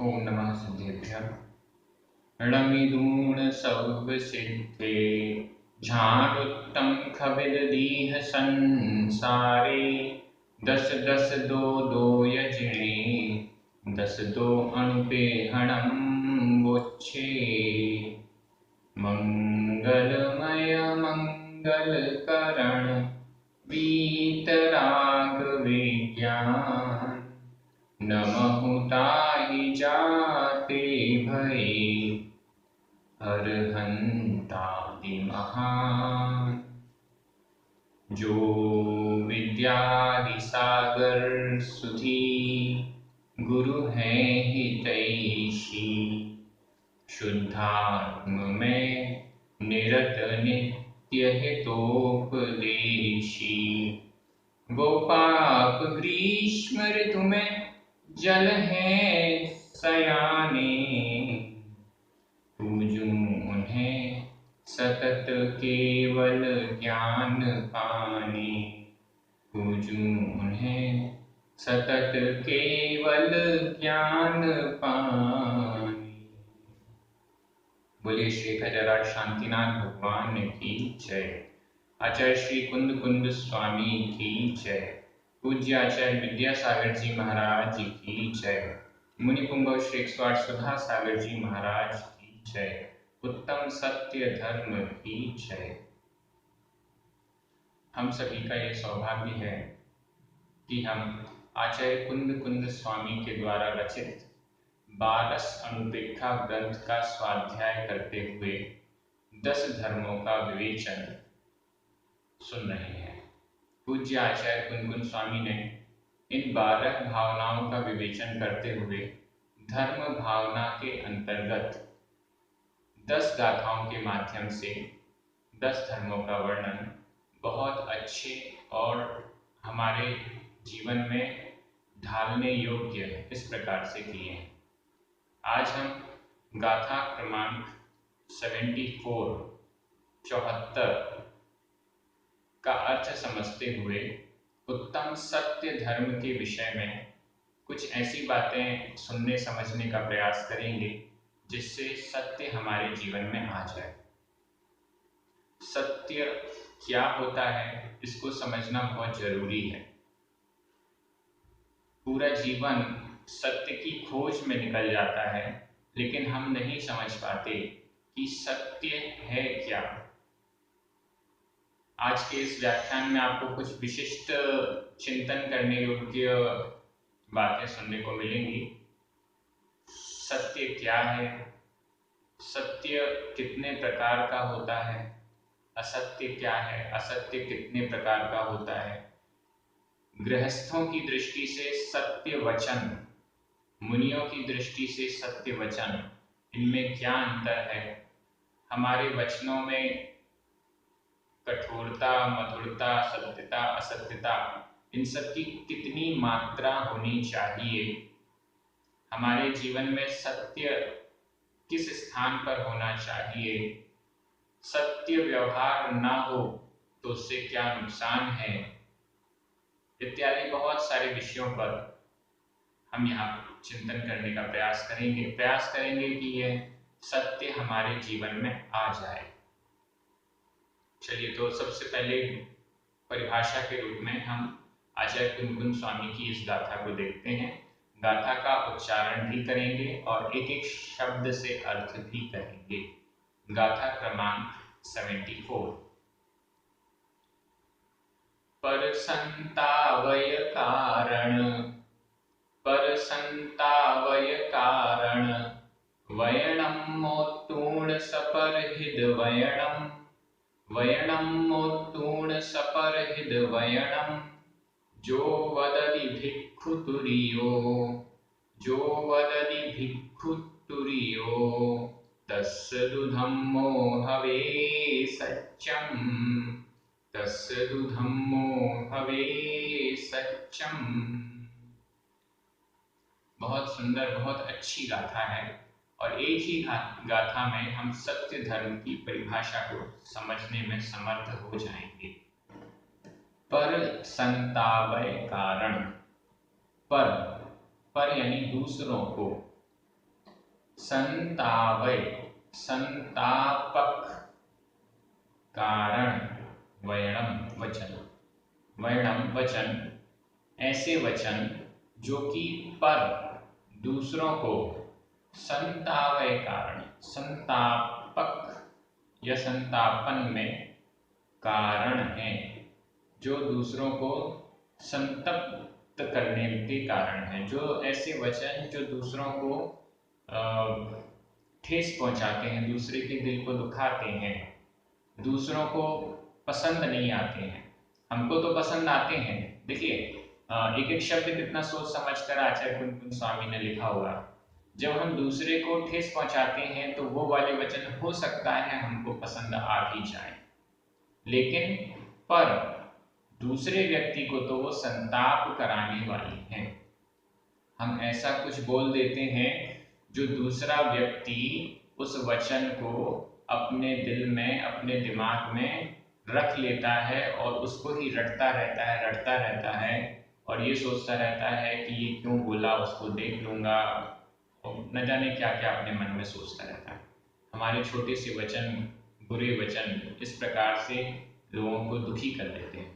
ओम नमः सिद्धेभ्यः। णमिदूण सौवसिद्धे झारुत्तम खबिद दीह संसारे। दस दस दो दो यजिणे दस दो अणुपे हणम वोच्छे। मंगलमय मंगल करण वीतराग विज्ञान। नमहु ताहि जाते भये अरहंतादि महान। जो विद्यादि सागर सुधी गुरु हैं हितैषी। शुद्धात्म में निरत नित्य हितोपदेशी। वो पाप ग्रीष्म ऋतु में जल है सयाने। पूजूं उन्हें सतत केवल ज्ञान पाने। पूजूं उन्हें सतत केवल ज्ञान पाने। बोलिए श्री खजराज शांतिनाथ भगवान की जय। आचार्य श्री कुंद कुंद स्वामी की जय। पूज्य आचार्य विद्यासागर जी महाराज की जय। मुनि पुंगव श्री 108 सुधा सागर जी महाराज की जय। उत्तम सत्य धर्म की जय। हम सभी का यह सौभाग्य है कि हम आचार्य कुंद कुंद स्वामी के द्वारा रचित 12 अनुपेक्षा ग्रंथ का स्वाध्याय करते हुए 10 धर्मों का विवेचन सुन रहे हैं। पूज्य आचार्य कुंद कुंद स्वामी ने इन 12 भावनाओं का विवेचन करते हुए धर्म भावना के अंतर्गत 10 गाथाओं के माध्यम से 10 धर्मों का वर्णन बहुत अच्छे और हमारे जीवन में ढालने योग्य इस प्रकार से किए हैं। आज हम गाथा क्रमांक 74 का अर्थ समझते हुए उत्तम सत्य धर्म के विषय में कुछ ऐसी बातें सुनने समझने का प्रयास करेंगे जिससे सत्य हमारे जीवन में आ जाए। सत्य क्या होता है इसको समझना बहुत जरूरी है। पूरा जीवन सत्य की खोज में निकल जाता है, लेकिन हम नहीं समझ पाते कि सत्य है क्या। आज के इस व्याख्यान में आपको कुछ विशिष्ट चिंतन करने योग्य बातें सुनने को मिलेंगी। सत्य क्या है, सत्य कितने प्रकार का होता है, असत्य क्या है, असत्य कितने प्रकार का होता है, गृहस्थों की दृष्टि से सत्य वचन, मुनियों की दृष्टि से सत्य वचन, इनमें क्या अंतर है, हमारे वचनों में कठोरता, मधुरता, सत्यता, असत्यता, इन सब की कितनी मात्रा होनी चाहिए, हमारे जीवन में सत्य किस स्थान पर होना चाहिए, सत्य व्यवहार ना हो तो उससे क्या नुकसान है, इत्यादि बहुत सारे विषयों पर हम यहाँ चिंतन करने का प्रयास करेंगे कि यह सत्य हमारे जीवन में आ जाए। चलिए, तो सबसे पहले परिभाषा के रूप में हम आचार्य कुंद कुंद स्वामी की इस गाथा को देखते हैं। गाथा का उच्चारण भी करेंगे और एक एक शब्द से अर्थ भी करेंगे। गाथा क्रमांक 74। पर संतावय कारण वयणम मोत्तूर्ण सपरहिद वयणम मोत्तूर्ण सपरहिद वयणम। जो वदति भिक्षु तुरियो तस्य दुधम्मो हवे सच्चम। बहुत सुंदर, बहुत अच्छी गाथा है और एक ही गाथा में हम सत्य धर्म की परिभाषा को समझने में समर्थ हो जाएंगे। पर संतावय कारण, पर यानी दूसरों को, संतावय, संतापक, कारण, वर्णम वचन। वर्णम वचन, ऐसे वचन जो कि पर दूसरों को संतावय कारण, संतापक या संतापन में कारण है, जो दूसरों को संतप्त करने के कारण है। जो ऐसे वचन जो दूसरों को ठेस पहुंचाते हैं, दूसरे के दिल को दुखाते हैं, दूसरों को पसंद नहीं आते हैं। हमको तो पसंद आते हैं। देखिए एक एक शब्द कितना सोच समझ कर आचार्य कुंकुम स्वामी ने लिखा हुआ। जब हम दूसरे को ठेस पहुंचाते हैं तो वो वाले वचन हो सकता है हमको पसंद आ भी जाए, लेकिन पर दूसरे व्यक्ति को तो वो संताप कराने वाली हैं। हम ऐसा कुछ बोल देते हैं जो दूसरा व्यक्ति उस वचन को अपने दिल में, अपने दिमाग में रख लेता है और उसको ही रटता रहता है और ये सोचता रहता है कि ये क्यों बोला, उसको देख लूंगा, और न जाने क्या क्या अपने मन में सोचता रहता है। हमारे छोटे से वचन, बुरे वचन इस प्रकार से लोगों को दुखी कर देते हैं।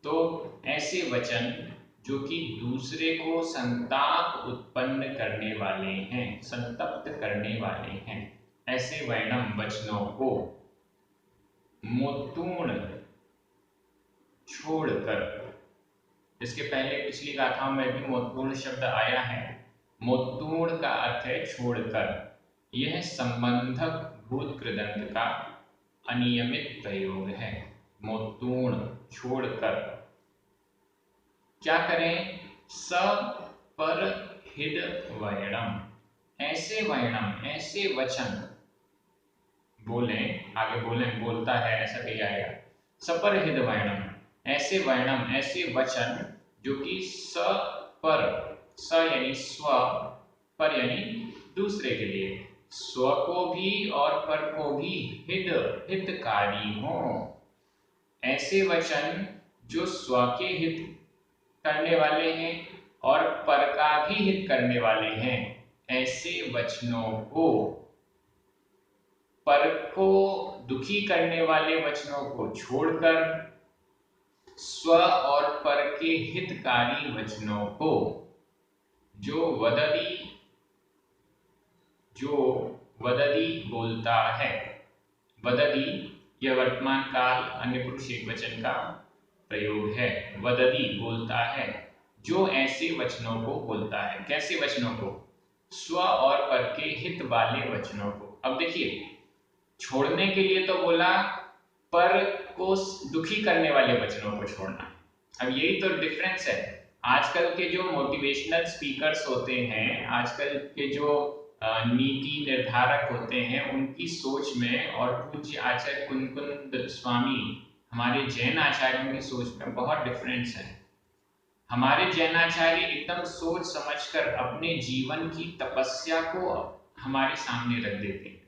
तो ऐसे वचन जो कि दूसरे को संताप उत्पन्न करने वाले हैं, संतप्त करने वाले हैं, ऐसे वर्णम वचनों को मोतूर्ण छोड़कर, इसके पहले पिछली गाथाओं में भी मोतूर्ण शब्द आया है। मोतूर्ण का अर्थ है छोड़कर। यह संबंधक भूत कृदंत का अनियमित प्रयोग है। मोतूर्ण छोड़कर क्या करें? स पर हिद वर्णम, ऐसे वर्णम, ऐसे वचन बोलें, आगे बोलें, बोलता है ऐसा भी आएगा। सपर हिद वर्णम, ऐसे वर्णम, ऐसे वचन जो कि स पर, स यानी स्व, पर यानी दूसरे के लिए, स्व को भी और पर को भी हितकारी हो। ऐसे वचन जो स्व के हित करने वाले हैं और पर का भी हित करने वाले हैं, ऐसे वचनों को, पर को दुखी करने वाले वचनों को छोड़कर स्व और पर के हितकारी वचनों को, जो वददी बोलता है। वददी यह वर्तमान काल अन्य पुरुष एकवचन का प्रयोग है। वददी बोलता है, जो ऐसे वचनों को बोलता है। कैसे वचनों को? स्व और पर के हित वाले वचनों को। अब देखिए, छोड़ने के लिए तो बोला पर को दुखी करने वाले वचनों को छोड़ना। अब यही तो डिफरेंस है। आजकल के जो मोटिवेशनल स्पीकर्स होते हैं, आजकल के जो नीति निर्धारक होते हैं, उनकी सोच में और पूज्य आचार्य कुंकुम स्वामी, हमारे जैन आचार्यों की सोच में बहुत डिफरेंस है। हमारे जैनाचार्य एकदम सोच समझकर अपने जीवन की तपस्या को हमारे सामने रख देते हैं,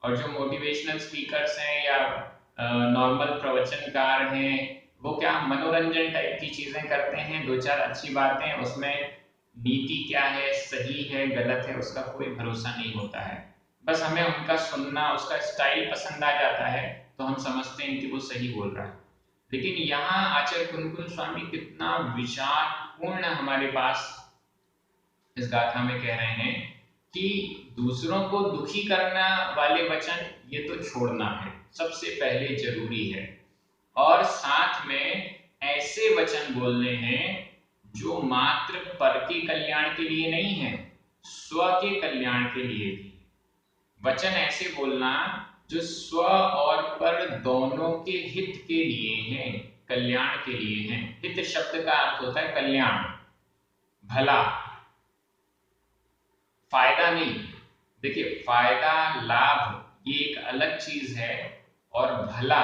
और जो मोटिवेशनल स्पीकर्स हैं या नॉर्मल प्रवचनकार हैं, वो क्या मनोरंजन टाइप की चीजें करते हैं, दो चार अच्छी बातें, उसमें नीति क्या है, सही है गलत है, उसका कोई भरोसा नहीं होता है। बस हमें उनका सुनना, उसका स्टाइल पसंद आ जाता है तो हम समझते हैं कि वो सही बोल रहा है। लेकिन यहाँ आचार्य कुंकुम स्वामी कितना विचारपूर्ण हमारे पास इस गाथा में कह रहे हैं कि दूसरों को दुखी करने वाले वचन ये तो छोड़ना है, सबसे पहले जरूरी है। और साथ में ऐसे वचन बोलने हैं जो मात्र पर के कल्याण के लिए नहीं है, स्व के कल्याण के लिए भी। वचन ऐसे बोलना जो स्व और पर दोनों के हित के लिए हैं, कल्याण के लिए हैं। हित शब्द का अर्थ होता है कल्याण, भला, फायदा नहीं। देखिए, फायदा, लाभ ये एक अलग चीज है और भला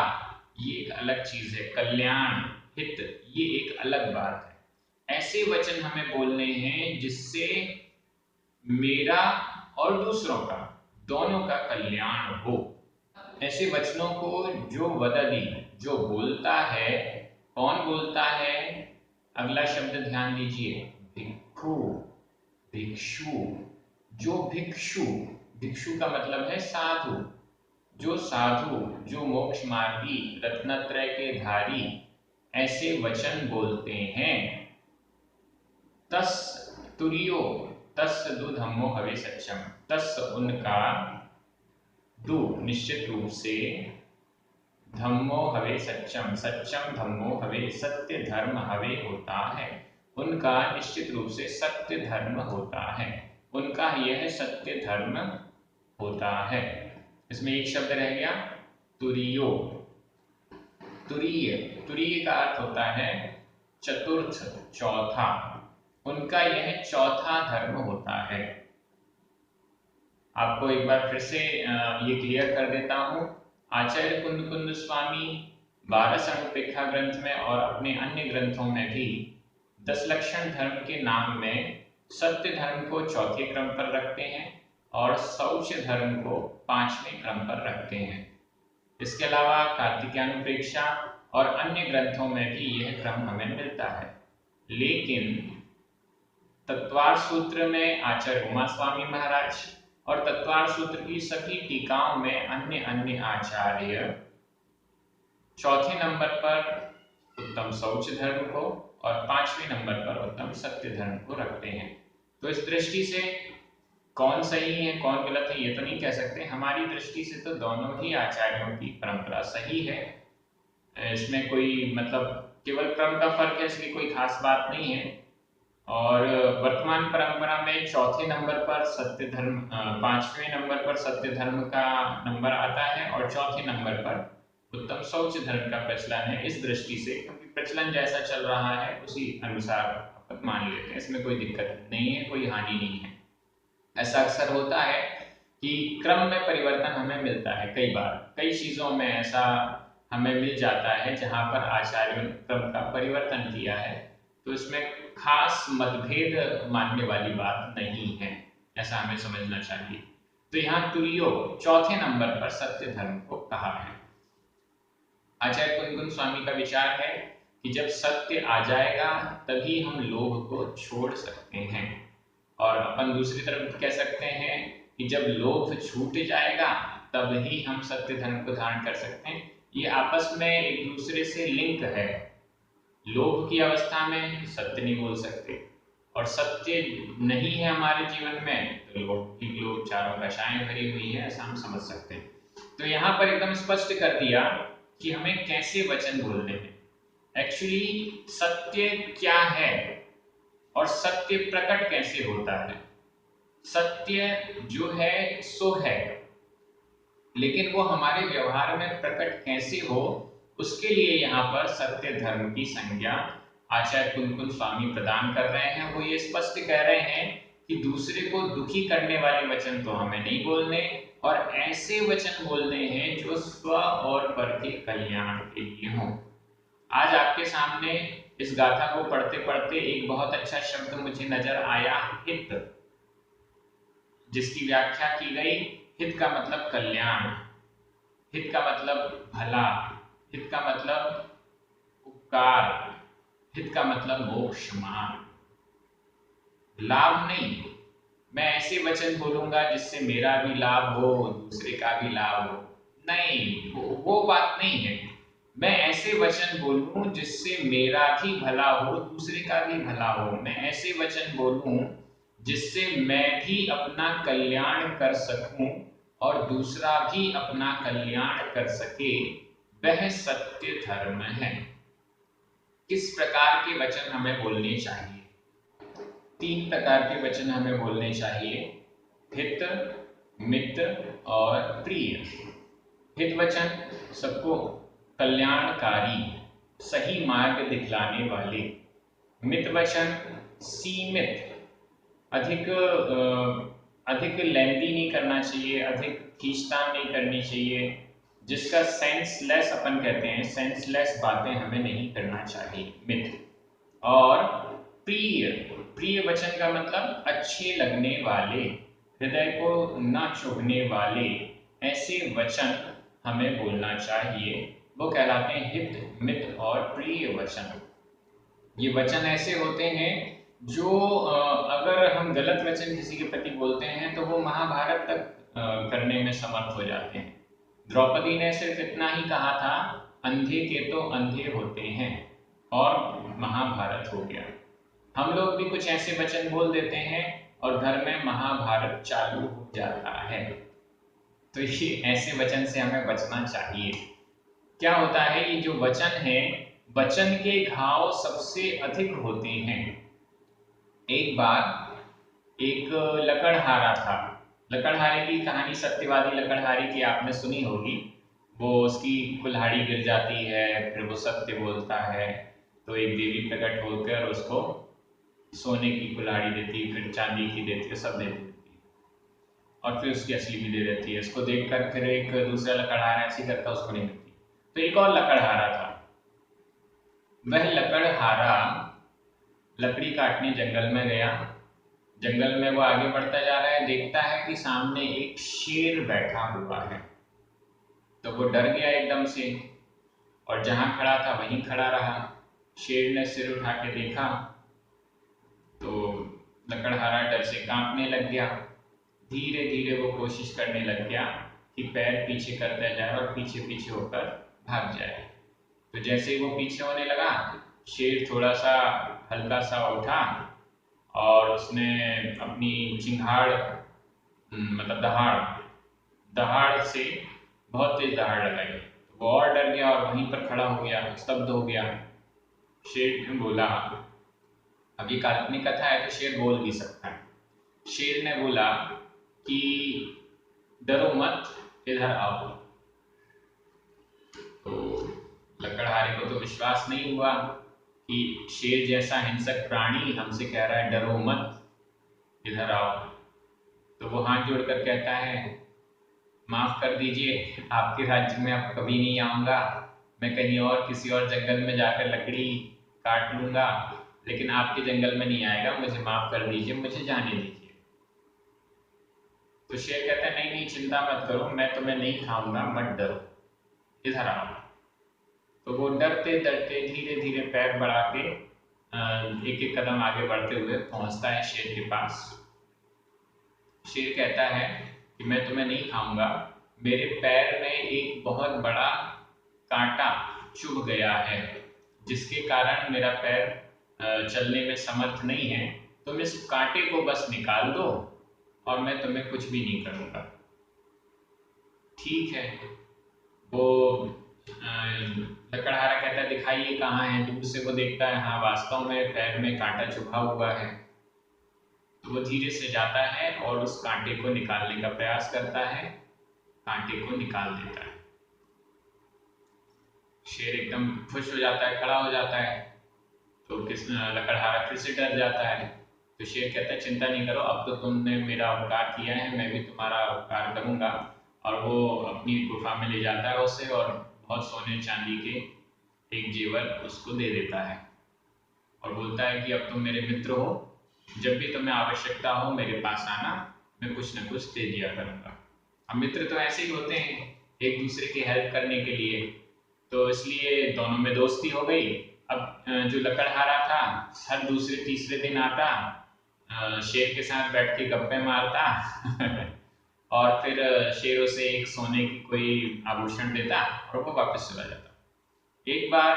ये एक अलग चीज है। कल्याण, हित ये एक अलग बात है। ऐसे वचन हमें बोलने हैं जिससे मेरा और दूसरों का, दोनों का कल्याण हो। ऐसे वचनों को जो वददी, जो बोलता है, कौन बोलता है? अगला शब्द ध्यान दीजिए, भिक्खु, भिक्षु। जो भिक्षु भिक्षु का मतलब है साधु। जो साधु, जो मोक्ष मार्गी, रत्नत्रय के धारी ऐसे वचन बोलते हैं। तस तुरियो, तस् दु धम्मो हवे सत्यम, तस उनका, दु निश्चित रूप से, धम्मो हवे सत्यम, सत्यम धम्मो हवे, सत्य धर्म हवे होता है, उनका निश्चित रूप से सत्य धर्म होता है, उनका यह सत्य धर्म होता है। इसमें एक शब्द रह गया तुरियो। तुरीय, तुरीय का अर्थ होता है चतुर्थ, चौथा, उनका यह चौथा धर्म होता है। आपको एक बार फिर से ये क्लियर कर देता हूँ। आचार्य कुंद स्वामी 12 संपेक्षा ग्रंथ में और अपने अन्य ग्रंथों में भी 10 लक्षण धर्म के नाम में सत्य धर्म को चौथे क्रम पर रखते हैं और शौच धर्म को 5वें क्रम पर रखते हैं। इसके अलावा कार्तिकानुप्रेक्षा और अन्य ग्रंथों में भी यह क्रम हमें मिलता है। लेकिन तत्वार सूत्र में आचार्य उमा स्वामी महाराज और तत्वार सूत्र की सभी टीकाओं में अन्य आचार्य चौथे नंबर पर उत्तम शौच धर्म को और 5वें नंबर पर उत्तम सत्य धर्म को रखते हैं। तो इस दृष्टि से कौन सही है कौन गलत है ये तो नहीं कह सकते। हमारी दृष्टि से तो दोनों ही आचार्यों की परंपरा सही है। इसमें कोई मतलब केवल क्रम का फर्क है, इसलिए कोई खास बात नहीं है। और वर्तमान परंपरा में चौथे नंबर पर सत्य धर्म, 5वें नंबर पर सत्य धर्म का नंबर आता है और चौथे नंबर पर उत्तम शौच धर्म का प्रचलन है। इस दृष्टि से क्योंकि प्रचलन जैसा चल रहा है उसी अनुसार मान लेते हैं, इसमें कोई दिक्कत नहीं है, कोई हानि नहीं है। ऐसा अक्सर होता है कि क्रम में परिवर्तन हमें मिलता है, कई बार कई चीजों में ऐसा हमें मिल जाता है जहां पर आचार्यों ने क्रम का परिवर्तन किया है, तो इसमें खास मतभेद मानने वाली बात नहीं है, ऐसा हमें समझना चाहिए। तो यहाँ तुरियो चौथे नंबर पर सत्य धर्म को कहा है। आचार्य कुंद स्वामी का विचार है कि जब सत्य आ जाएगा तभी हम लोभ को छोड़ सकते हैं, और अपन दूसरी तरफ कह सकते हैं कि जब लोभ छूट जाएगा तब ही हम सत्य धर्म को धारण कर सकते हैं। ये आपस में एक दूसरे से लिंक है। लोभ की अवस्था में सत्य नहीं बोल सकते, और सत्य नहीं है हमारे जीवन में तो लोभ चारों दशाएं भरी हुई है, ऐसा हम समझ सकते हैं। तो यहाँ पर एकदम स्पष्ट कर दिया कि हमें कैसे वचन बोलने हैं, एक्चुअली सत्य क्या है और सत्य प्रकट कैसे होता है। सत्य जो है सो है, लेकिन वो हमारे व्यवहार में प्रकट कैसे हो उसके लिए यहाँ पर सत्य धर्म की संज्ञा आचार्य कुंद स्वामी प्रदान कर रहे हैं। वो ये स्पष्ट कह रहे हैं कि दूसरे को दुखी करने वाले वचन तो हमें नहीं बोलने, और ऐसे वचन बोलने हैं जो स्व और पर के कल्याण के लिए हों। आज आपके सामने इस गाथा को पढ़ते पढ़ते एक बहुत अच्छा शब्द मुझे नजर आया, हित, जिसकी व्याख्या की गई हित का मतलब कल्याण, हित का मतलब भला, हित का मतलब उपकार, हित का मतलब मोक्ष मार्ग, लाभ नहीं। मैं ऐसे वचन बोलूंगा जिससे मेरा भी लाभ हो दूसरे का भी लाभ हो, नहीं, वो बात नहीं है। मैं ऐसे वचन बोलूं जिससे मेरा भी भला हो दूसरे का भी भला हो, मैं ऐसे वचन बोलूं जिससे मैं भी अपना कल्याण कर सकूं और दूसरा भी अपना कल्याण कर सके, वह सत्य धर्म है। किस प्रकार के वचन हमें बोलने चाहिए? 3 प्रकार के वचन हमें बोलने चाहिए, हित, मित और प्रिय। हित वचन सबको कल्याणकारी, सही मार्ग दिखलाने वाले। मित वचन सीमित, अधिक लेंदी नहीं करना चाहिए, अधिक खींचतान नहीं करनी चाहिए, जिसका सेंसलेस अपन कहते हैं, सेंसलेस बातें हमें नहीं करना चाहिए, मित। और प्रिय, प्रिय वचन का मतलब अच्छे लगने वाले, हृदय को न चुभने वाले ऐसे वचन हमें बोलना चाहिए, वो कहलाते हैं हित, मित और प्रिय वचन। ये वचन ऐसे होते हैं जो अगर हम गलत वचन किसी के प्रति बोलते हैं तो वो महाभारत तक करने में समर्थ हो जाते हैं। द्रौपदी ने सिर्फ इतना ही कहा था, अंधे के तो अंधे होते हैं, और महाभारत हो गया। हम लोग भी कुछ ऐसे वचन बोल देते हैं और घर में महाभारत चालू हो जाता है। तो ये ऐसे वचन से हमें बचना चाहिए। क्या होता है, ये जो वचन है, वचन के घाव सबसे अधिक होते हैं। एक बार एक लकड़हारा था। लकड़हारे की कहानी, सत्यवादी लकड़हारे की आपने सुनी होगी। वो उसकी कुल्हाड़ी गिर जाती है, फिर वो सत्य बोलता है, तो एक देवी प्रकट होकर उसको सोने की कुल्हाड़ी देती है, फिर चांदी की देती है, सब देती है, और फिर उसकी असली भी दे देती है। इसको देखकर फिर एक दूसरा लकड़हारा ऐसी करता, उसको नहीं मिलती। तो एक और लकड़हारा था। वह लकड़हारा लकड़ी काटने जंगल में गया। जंगल में वो आगे बढ़ता जा रहा है, देखता है कि सामने एक शेर बैठा हुआ है। तो वो डर गया एकदम से, और जहां खड़ा था वहीं खड़ा रहा। शेर ने सिर उठा के देखा तो लकड़हारा डर से कांपने लग गया। धीरे धीरे वो कोशिश करने लग गया कि पैर पीछे करता जाए और पीछे पीछे होकर भाग जाए। तो जैसे ही वो पीछे होने लगा, शेर थोड़ा सा हल्का सा उठा और उसने अपनी चिंगाड़, मतलब दहाड़ से बहुत तेज दहाड़ लगाई। वो और डर गया और वहीं पर खड़ा हो गया, स्तब्ध हो गया। शेर ने बोला, अब ये काल्पनिक कथा है तो शेर बोल भी सकता है। शेर ने बोला कि डरो मत, इधर आओ। तो लकड़हारे को तो विश्वास नहीं हुआ कि शेर जैसा हिंसक प्राणी हमसे कह रहा है डरो मत, इधर आओ। तो वो हाथ जोड़कर कहता है, माफ कर दीजिए, आपके राज्य में अब कभी नहीं आऊंगा। मैं कहीं और किसी और जंगल में जाकर लकड़ी काट लूंगा, लेकिन आपके जंगल में नहीं आएगा। मुझे माफ कर दीजिए, मुझे जाने दीजिए। तो शेर कहता है, नहीं नहीं, चिंता मत करो, मैं तुम्हें नहीं खाऊंगा, मत डरो, इधर आओ। तो वो डरते डरते धीरे धीरे पैर बढ़ा के एक एक कदम आगे बढ़ते हुए पहुंचता है शेर के पास। शेर कहता है कि मैं तुम्हें नहीं खाऊंगा, मेरे पैर में एक बहुत बड़ा कांटा चुभ गया है, जिसके कारण मेरा पैर चलने में समर्थ नहीं है। तुम इस कांटे को बस निकाल दो और मैं तुम्हें कुछ भी नहीं करूंगा। ठीक है। वो लकड़हारा कहता है, दिखाइए कहाँ है। दूर से वो देखता है, हाँ वास्तव में पैर में कांटा चुभा हुआ है। तो वो धीरे से जाता है और उस कांटे को निकालने का प्रयास करता है, कांटे को निकाल देता है। शेर एकदम खुश हो जाता है, खड़ा हो जाता है। तो लकड़हारा फिर से डर जाता है। तो शेर कहता है, चिंता नहीं करो, अब तो तुमने मेरा उपकार किया है, मैं भी तुम्हारा उपकार करूंगा। और वो अपनी गुफा में ले जाता है उसे, और बहुत सोने चांदी के एक जेवर उसको दे देता है, और बोलता है कि अब तुम मेरे मित्र हो, जब भी तुम्हें आवश्यकता हो मेरे पास आना, मैं कुछ न कुछ दे दिया करूंगा। अब मित्र तो ऐसे ही होते हैं, एक दूसरे की हेल्प करने के लिए। तो इसलिए दोनों में दोस्ती हो गई। अब जो लकड़हारा था, हर दूसरे तीसरे दिन आता, शेर के साथ बैठ के गप्पे मारता और फिर शेर उसे एक सोने की कोई आभूषण देता और वो वापस चला जाता। एक बार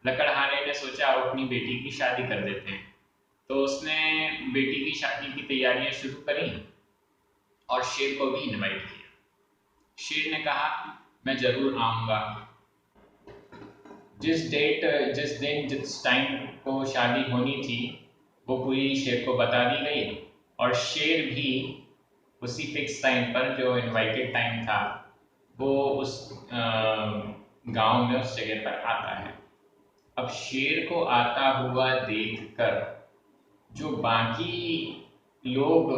लकड़हारे ने सोचा, अब अपनी बेटी की शादी कर देते हैं। तो उसने बेटी की शादी की तैयारियां शुरू करी और शेर को भी इनवाइट किया। शेर ने कहा, मैं जरूर आऊंगा। जिस दिन जिस टाइम को शादी होनी थी वो पूरी शेर को बता दी गई, और शेर भी उसी फिक्स टाइम पर, जो इनवाइटेड टाइम था, वो उस गांव में उस जगह पर आता है। अब शेर को आता हुआ देखकर जो बाकी लोग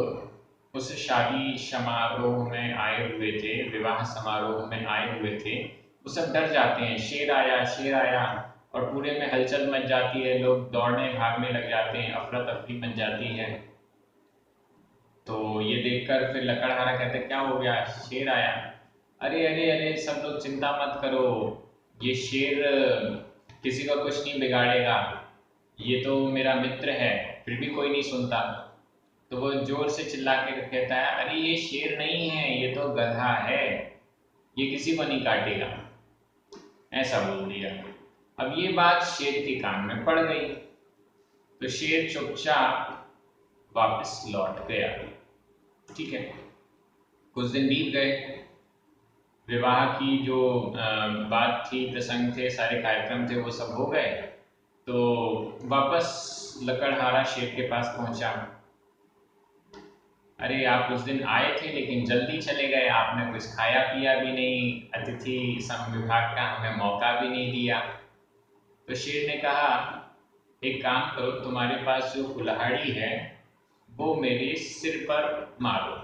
उस शादी समारोह में आए हुए थे, विवाह समारोह में आए हुए थे, वो सब डर जाते हैं, शेर आया शेर आया, और पूरे में हलचल मच जाती है, लोग दौड़ने भागने लग जाते हैं, अफरा तफरी मच जाती है। तो ये देखकर फिर लकड़हारा कहते, क्या हो गया, शेर आया? अरे अरे अरे, सब लोग चिंता मत करो, ये शेर किसी का कुछ नहीं बिगाड़ेगा, ये तो मेरा मित्र है। फिर भी कोई नहीं सुनता। तो वो जोर से चिल्ला के कहता है, अरे ये शेर नहीं है, ये तो गधा है, ये किसी को नहीं काटेगा, ऐसा बोल दिया। अब ये बात शेर के कान में पड़ गई, तो शेर चुपचाप वापस लौट गया। ठीक है, कुछ दिन बीत गए, विवाह की जो बात थी, प्रसंग थे, सारे कार्यक्रम थे, वो सब हो गए। तो वापस लकड़हारा शेर के पास पहुंचा। अरे आप उस दिन आए थे लेकिन जल्दी चले गए, आपने कुछ खाया पिया भी नहीं, अतिथि सम विभाग का हमें मौका भी नहीं दिया। तो शेर ने कहा, एक काम करो, तुम्हारे पास जो कुल्हाड़ी है वो मेरे सिर पर मारो।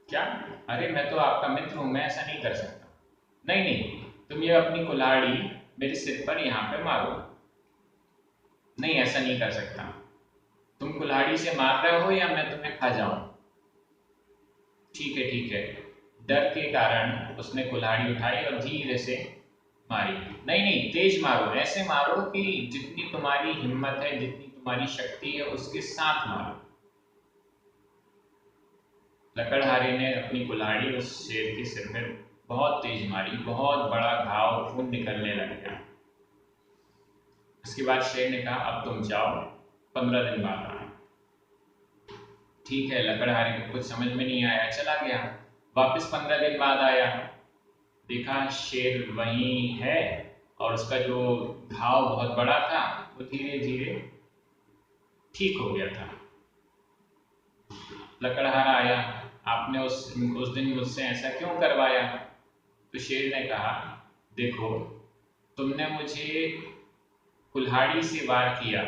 क्या? अरे मैं तो आपका मित्र हूं, मैं ऐसा नहीं कर सकता। नहीं नहीं, तुम ये अपनी कुल्हाड़ी मेरे सिर पर यहाँ पे मारो। नहीं, ऐसा नहीं कर सकता। तुम कुल्हाड़ी से मार रहे हो या मैं तुम्हें खा जाऊं? ठीक है ठीक है। डर के कारण उसने कुल्हाड़ी उठाई और धीरे से मारी। नहीं नहीं, तेज मारो, ऐसे मारो कि जितनी तुम्हारी हिम्मत है, जितनी तुम्हारी शक्ति है, उसके साथ मारो। लकड़हारे ने अपनी कुल्हाड़ी उस शेर के सिर में बहुत तेज मारी, बहुत बड़ा घाव, खून निकलने लग गया। उसके बाद शेर ने कहा, अब तुम जाओ, 15 दिन बाद आना। ठीक है, लकड़हारे को कुछ समझ में नहीं आया, चला गया। वापस 15 दिन बाद आया, देखा शेर वहीं है और उसका जो घाव बहुत बड़ा था वो धीरे धीरे ठीक हो गया था। लकड़हारा आया, आपने उस दिन मुझसे ऐसा क्यों करवाया? तो शेर ने कहा, देखो, तुमने मुझे कुल्हाड़ी से वार किया,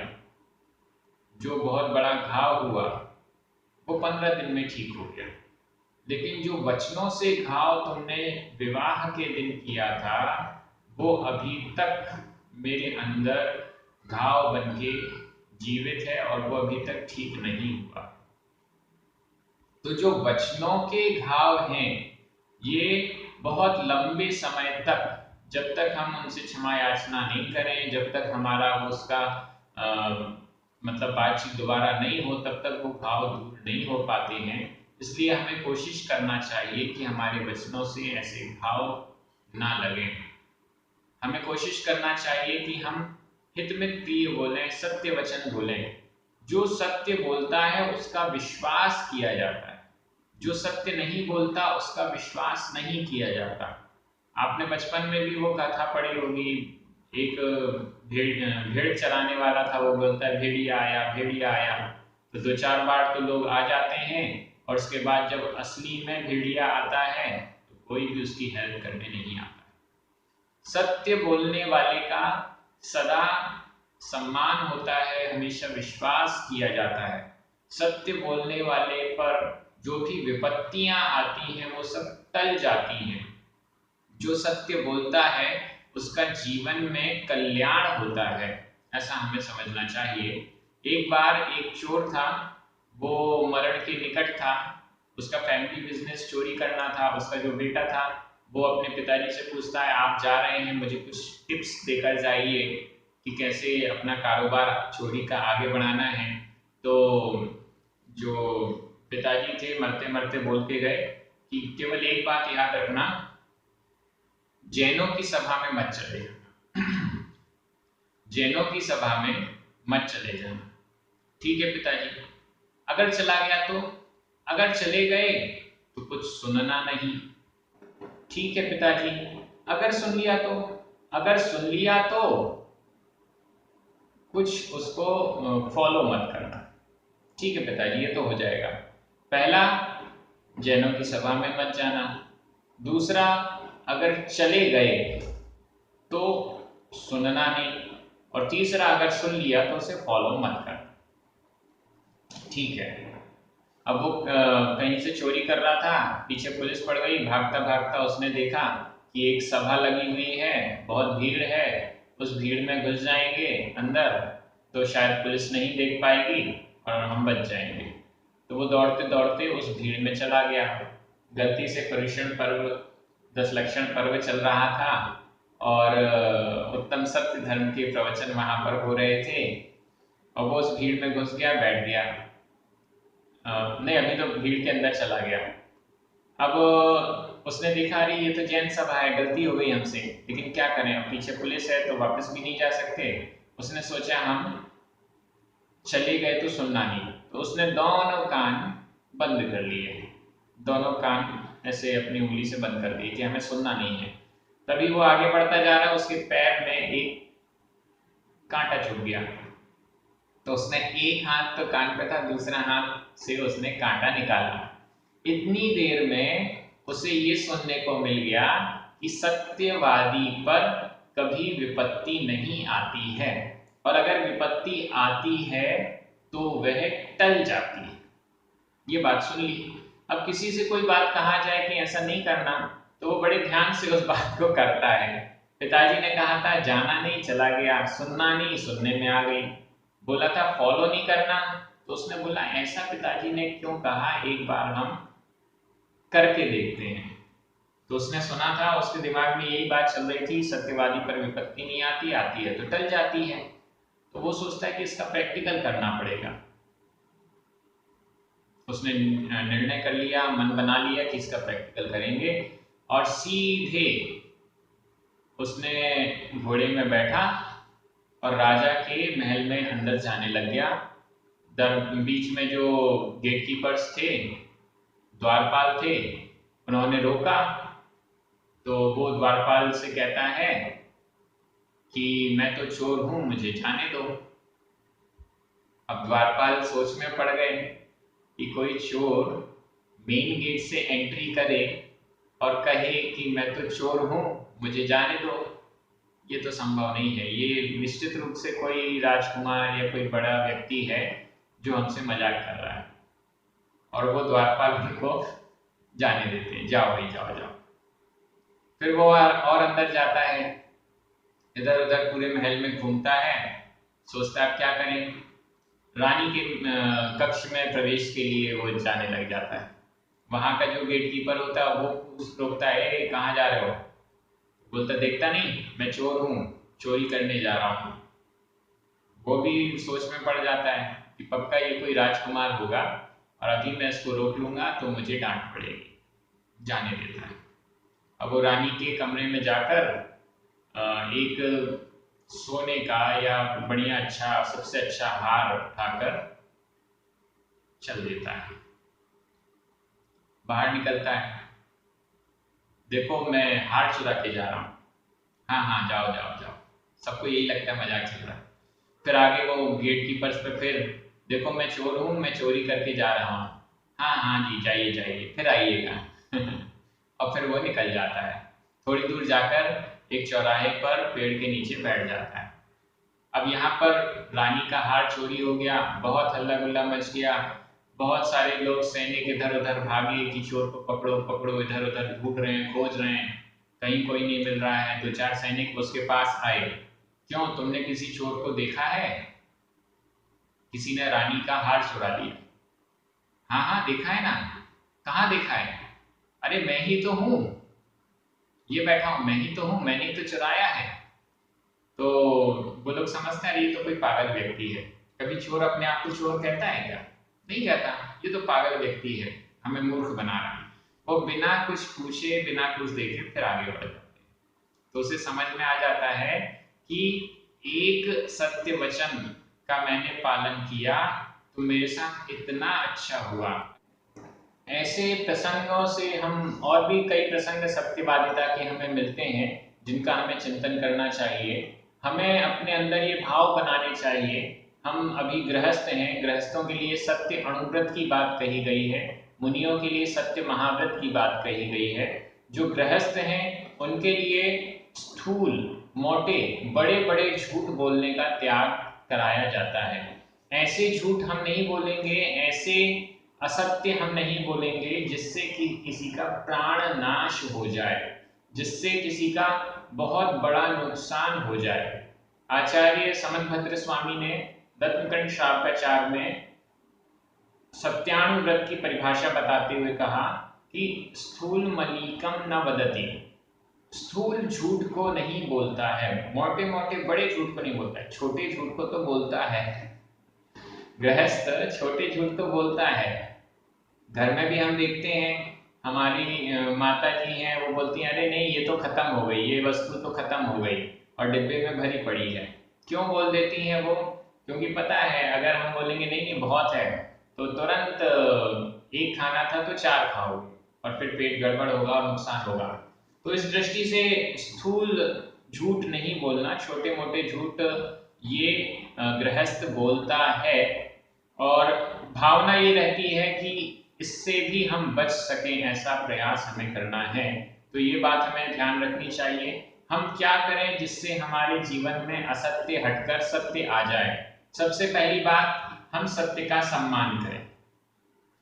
जो बहुत बड़ा घाव हुआ वो 15 दिन में ठीक हो गया, लेकिन जो वचनों से घाव तुमने विवाह के दिन किया था वो अभी तक मेरे अंदर घाव बनके जीवित है और वो अभी तक ठीक नहीं हुआ। तो जो वचनों के घाव हैं, ये बहुत लंबे समय तक, जब तक हम उनसे क्षमा याचना नहीं करें, जब तक हमारा उसका मतलब बातचीत दोबारा नहीं हो, तब तक वो घाव दूर नहीं हो पाते हैं। इसलिए हमें कोशिश करना चाहिए कि हमारे वचनों से ऐसे घाव ना लगे। हमें कोशिश करना चाहिए कि हम हितमित प्रिय बोलें, सत्य वचन बोलें। जो सत्य बोलता है उसका विश्वास किया जाता है, जो सत्य नहीं बोलता उसका विश्वास नहीं किया जाता। आपने बचपन में भी वो कथा पढ़ी होगी, एक भेड़ चराने वाला था, वो बोलता है, भेड़िया आया भेड़िया आया। तो 2-4 बार तो लोग आ जाते हैं और उसके बाद जब असली में भेड़िया आता है तो कोई भी उसकी हेल्प करने नहीं आता। सत्य बोलने वाले का सदा सम्मान होता है, हमेशा विश्वास किया जाता है। सत्य बोलने वाले पर जो भी विपत्तियां आती हैं वो सब टल जाती हैं। जो सत्य बोलता है उसका जीवन में कल्याण होता है, ऐसा हमें समझना चाहिए। एक बार एक चोर था, वो मरण के निकट था, उसका फैमिली बिजनेस चोरी करना था। उसका जो बेटा था वो अपने पिताजी से पूछता है, आप जा रहे हैं, मुझे कुछ टिप्स देकर जाइए कि कैसे अपना कारोबार चोरी का आगे बढ़ाना है। तो जो पिताजी थे मरते मरते बोल के गए कि केवल एक बात याद रखना, जैनों की सभा में मत चले जाना। जैनों की सभा में मत चले जाना। ठीक है पिताजी। अगर चला गया तो? अगर चले गए तो कुछ सुनना नहीं। ठीक है पिताजी। अगर सुन लिया तो? अगर सुन लिया तो कुछ उसको फॉलो मत करना। ठीक है पिताजी, ये तो हो जाएगा। पहला, जैनों की सभा में मत जाना। दूसरा, अगर चले गए तो सुनना नहीं। और तीसरा, अगर सुन लिया तो उसे फॉलो मत करना। ठीक है। अब वो कहीं से चोरी कर रहा था, पीछे पुलिस पड़ गई। भागता भागता उसने देखा कि एक सभा लगी हुई है, बहुत भीड़ है, उस भीड़ में घुस जाएंगे अंदर तो शायद पुलिस नहीं देख पाएगी और हम बच जाएंगे। तो वो दौड़ते दौड़ते उस भीड़ में चला गया। गलती से पर्युषण पर्व, 10 लक्षण पर्व चल रहा था और उत्तम सत्य धर्म के प्रवचन वहां पर हो रहे थे और वो उस भीड़ में घुस गया, बैठ गया। नहीं, अभी तो भीड़ के अंदर चला गया। अब उसने देखा अरे ये तो जैन सभा है, गलती हो गई हमसे, लेकिन क्या करें, अब पीछे पुलिस है तो वापस भी नहीं जा सकते। उसने सोचा हम चले गए तो सुनना नहीं, तो उसने दोनों कान बंद कर लिए, दोनों कान ऐसे अपनी उंगली से बंद कर दिए कि हमें सुनना नहीं है। तभी वो आगे बढ़ता जा रहा, उसके पैर में एक कांटा चुभ गया, तो उसने एक हाथ तो कान पे था, दूसरा हाथ से उसने कांटा निकाला। इतनी देर में उसे ये सुनने को मिल गया कि सत्यवादी पर कभी विपत्ति नहीं आती है, और अगर विपत्ति आती है तो वह टल जाती है। ये बात सुन ली। अब किसी से कोई बात कहा जाए कि ऐसा नहीं करना, तो वो बड़े ध्यान से उस बात को करता है। पिताजी ने कहा था जाना नहीं, चला गया, सुनना नहीं, सुनने में आ गई, बोला था फॉलो नहीं करना, तो उसने बोला ऐसा पिताजी ने क्यों कहा, एक बार हम करके देखते हैं। तो उसने सुना था, उसके दिमाग में यही बात चल रही थी, सत्यवादी पर विपत्ति नहीं आती, आती है तो टल जाती है। तो वो सोचता है कि इसका प्रैक्टिकल करना पड़ेगा। उसने निर्णय कर लिया, मन बना लिया कि इसका प्रैक्टिकल करेंगे, और सीधे उसने घोड़े में बैठा और राजा के महल में अंदर जाने लग गया। बीच में जो गेटकीपर्स थे, द्वारपाल थे, उन्होंने रोका, तो वो द्वारपाल से कहता है कि मैं तो चोर हूं, मुझे जाने दो। अब द्वारपाल सोच में पड़ गए कि कोई चोर मेन गेट से एंट्री करे और कहे कि मैं तो चोर हूं, मुझे जाने दो, ये तो संभव नहीं है। ये निश्चित रूप से कोई राजकुमार या कोई बड़ा व्यक्ति है जो हमसे मजाक कर रहा है। और वो द्वारपाल को जाने देते हैं, जाओ भाई जाओ जाओ। फिर वो और अंदर जाता है, इधर उधर पूरे महल में घूमता है, सोचता है क्या करें। रानी के कक्ष में प्रवेश के लिए वो जाने लग जाता है। वहां का जो गेटकीपर होता है वो रोकता है, कहाँ जा रहे हो? बोलता देखता नहीं, मैं चोर हूँ, चोरी करने जा रहा हूँ। वो भी सोच में पड़ जाता है कि पक्का ये कोई राजकुमार होगा और अभी मैं इसको रोक लूंगा तो मुझे डांट पड़ेगी, जाने देता है। अब वो रानी के कमरे में जाकर एक सोने का या बढ़िया अच्छा सबसे अच्छा हार उठाकर चल देता है, बाहर निकलता है, देखो मैं हार चुरा के जा रहा हूँ। हाँ हाँ जाओ जाओ जाओ, सबको यही लगता है मजाक चल रहा है। फिर आगे वो गेट कीपर्स पे, फिर देखो मैं चोर हूँ, मैं चोरी करके जा रहा हूँ। हाँ हाँ जी जाइए जाइए, फिर आइएगा। और फिर वो निकल जाता है। थोड़ी दूर जाकर एक चौराहे पर पेड़ के नीचे बैठ जाता है। अब यहाँ पर रानी का हार चोरी हो गया, बहुत हल्ला गुल्ला मच गया, बहुत सारे लोग सैनिक इधर उधर भागे कि चोर को पकड़ो पकड़ो, इधर उधर ढूंढ रहे हैं, खोज रहे हैं, कहीं कोई नहीं मिल रहा है। 2-4 सैनिक उसके पास आए, क्यों तुमने किसी चोर को देखा है? किसी ने रानी का हार चुरा लिया। हाँ हाँ देखा है ना। कहाँ देखा है? अरे मैं ही तो हूँ, ये बैठा हूँ, मैं ही तो हूँ, मैंने ही तो चुराया है। तो वो लोग समझते हैं ये तो कोई पागल व्यक्ति है। कभी चोर अपने आप को चोर कहता है क्या? नहीं कहता, ये तो पागल व्यक्ति है, हमें मूर्ख बना रहा है। वो बिना कुछ पूछे बिना कुछ देखे फिर आगे बढ़ जाते हैं। तो उसे समझ में आ जाता है कि एक सत्य वचन का मैंने पालन किया तो मेरे साथ इतना अच्छा हुआ। ऐसे प्रसंगों से हम और भी कई प्रसंग सत्यवादिता के हमें मिलते हैं जिनका हमें चिंतन करना चाहिए। हमें अपने अंदर ये भाव बनाने चाहिए। हम अभी गृहस्थ हैं, गृहस्थों के लिए सत्य अणुव्रत की बात कही गई है, मुनियों के लिए सत्य महाव्रत की बात कही गई है। जो गृहस्थ हैं उनके लिए स्थूल मोटे बड़े बड़े झूठ बोलने का त्याग कराया जाता है। ऐसे झूठ हम नहीं बोलेंगे, ऐसे असत्य हम नहीं बोलेंगे जिससे कि किसी का प्राण नाश हो जाए, जिससे किसी का बहुत बड़ा नुकसान हो जाए। आचार्य समंतभद्र स्वामी ने दत्तकंठ श्रावकाचार में सत्यानुव्रत की परिभाषा बताते हुए कहा कि स्थूल मलीकम न वदति, स्थूल झूठ को नहीं बोलता है, मोटे मोटे बड़े झूठ को नहीं बोलता है, छोटे झूठ को तो बोलता है। गृहस्थ छोटे झूठ तो बोलता है, घर में भी हम देखते हैं, हमारी माता जी हैं, वो बोलती हैं अरे नहीं ये तो खत्म हो गई, ये वस्तु तो खत्म हो गई और डिब्बे में भरी पड़ी है। क्यों बोल देती हैं वो? क्योंकि पता है अगर हम बोलेंगे नहीं नहीं बहुत है, तो तुरंत एक खाना था तो चार खाओगे और फिर पेट गड़बड़ होगा और नुकसान होगा। तो इस दृष्टि से स्थूल झूठ नहीं बोलना, छोटे मोटे झूठ ये गृहस्थ बोलता है। और भावना ये रहती है कि इससे भी हम बच सकें, ऐसा प्रयास हमें करना है। तो ये बात हमें ध्यान रखनी चाहिए। हम क्या करें जिससे हमारे जीवन में असत्य हटकर सत्य आ जाए? सबसे पहली बात, हम सत्य का सम्मान करें।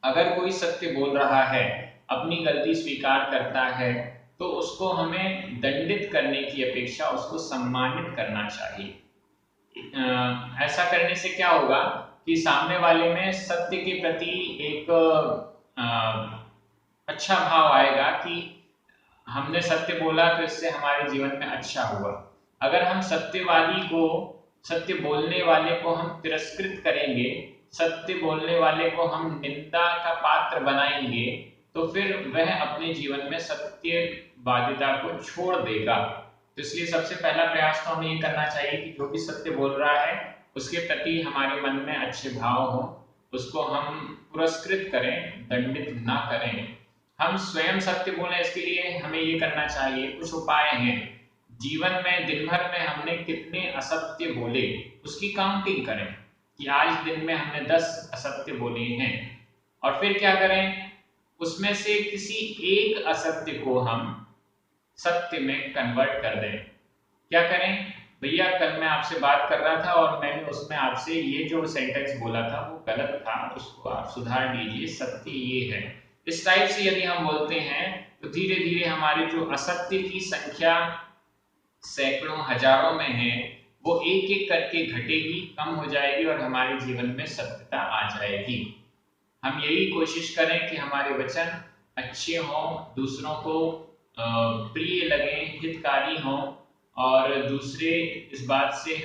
अगर कोई सत्य बोल रहा है, अपनी गलती स्वीकार करता है, तो उसको हमें दंडित करने की अपेक्षा उसको सम्मानित करना चाहिए। ऐसा करने से क्या होगा कि सामने वाले में सत्य के प्रति एक अच्छा भाव आएगा कि हमने सत्य बोला तो इससे हमारे जीवन में अच्छा हुआ। अगर हम सत्यवादी को, सत्य बोलने वाले को हम तिरस्कृत करेंगे, सत्य बोलने वाले को हम निंदा का पात्र बनाएंगे, तो फिर वह अपने जीवन में सत्यवादिता को छोड़ देगा। तो इसलिए सबसे पहला प्रयास तो हमें ये करना चाहिए कि जो भी सत्य बोल रहा है उसके प्रति हमारे मन में अच्छे भाव हो, उसको हम पुरस्कृत करें, दंडित ना करें। हम स्वयं सत्य बोले, इसके लिए हमें ये करना चाहिए, कुछ उपाय हैं। जीवन में दिन भर में हमने कितने असत्य बोले उसकी काउंटिंग करें कि आज दिन में हमने 10 असत्य बोले हैं। और फिर क्या करें, उसमें से किसी एक असत्य को हम सत्य में कन्वर्ट कर दें। क्या करें? भैया कल मैं आपसे बात कर रहा था और मैंने उसमें आपसे ये जो सेंटेंस बोला था वो गलत था, उसको आप सुधार दीजिए, सत्य ये है। इस टाइप से यदि हम बोलते हैं तो धीरे धीरे हमारी जो असत्य की संख्या सैकड़ों हजारों में है वो एक एक करके घटेगी, कम हो जाएगी और हमारे जीवन में सत्यता आ जाएगी। हम यही कोशिश करें कि हमारे वचन अच्छे हों, दूसरों को प्रिय लगें, हितकारी हों और दूसरे इस बात से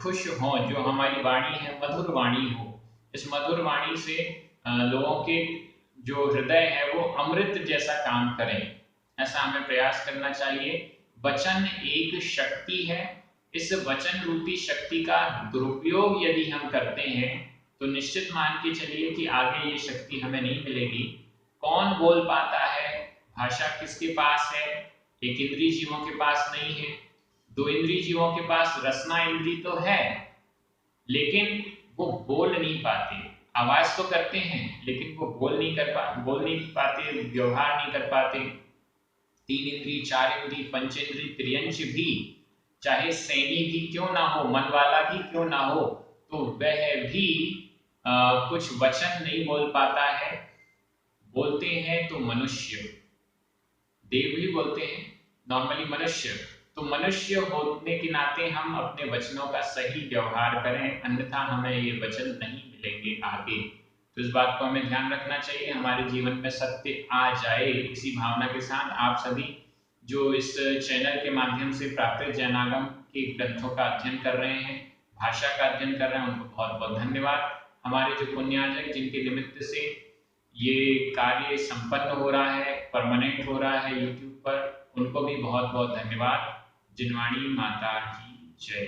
खुश हों, जो हमारी वाणी है मधुर वाणी हो। इस मधुर वाणी से लोगों के जो हृदय है वो अमृत जैसा काम करें, ऐसा हमें प्रयास करना चाहिए। वचन एक शक्ति है, इस वचन रूपी शक्ति का दुरुपयोग यदि हम करते हैं तो निश्चित मान के चलिए कि आगे ये शक्ति हमें नहीं मिलेगी। कौन बोल पाता है? भाषा किसके पास है? एक इंद्रिय जीवों के पास नहीं है। दो इंद्रिय जीवों के पास रसना इंद्रिय तो है, लेकिन वो बोल नहीं पाते। आवाज तो करते हैं लेकिन वो बोल नहीं पाते, व्यवहार नहीं कर पाते। तीन इंद्रिय, चार इंद्रिय, पंचेंद्रिय, त्रियंश भी, चाहे सैनी भी क्यों ना हो, मन वाला भी क्यों ना हो, तो वह भी कुछ वचन नहीं बोल पाता है। बोलते हैं तो मनुष्य, देव भी बोलते हैं, नॉर्मली मनुष्य। तो मनुष्य होने के नाते हम अपने वचनों का सही व्यवहार करें, अन्यथा हमें ये वचन नहीं मिलेंगे आगे। तो इस बात को हमें ध्यान रखना चाहिए, हमारे जीवन में सत्य आ जाए। इसी भावना के साथ आप सभी जो इस चैनल के माध्यम से प्राकृत जैनागम के ग्रंथों का अध्ययन कर रहे हैं, भाषा का अध्ययन कर रहे हैं, उनको बहुत बहुत धन्यवाद। हमारे जो पुण्यार्जक जिनके निमित्त से ये कार्य संपन्न हो रहा है, परमानेंट हो रहा है यूट्यूब पर, उनको भी बहुत बहुत धन्यवाद। जिनवाणी माता की जय।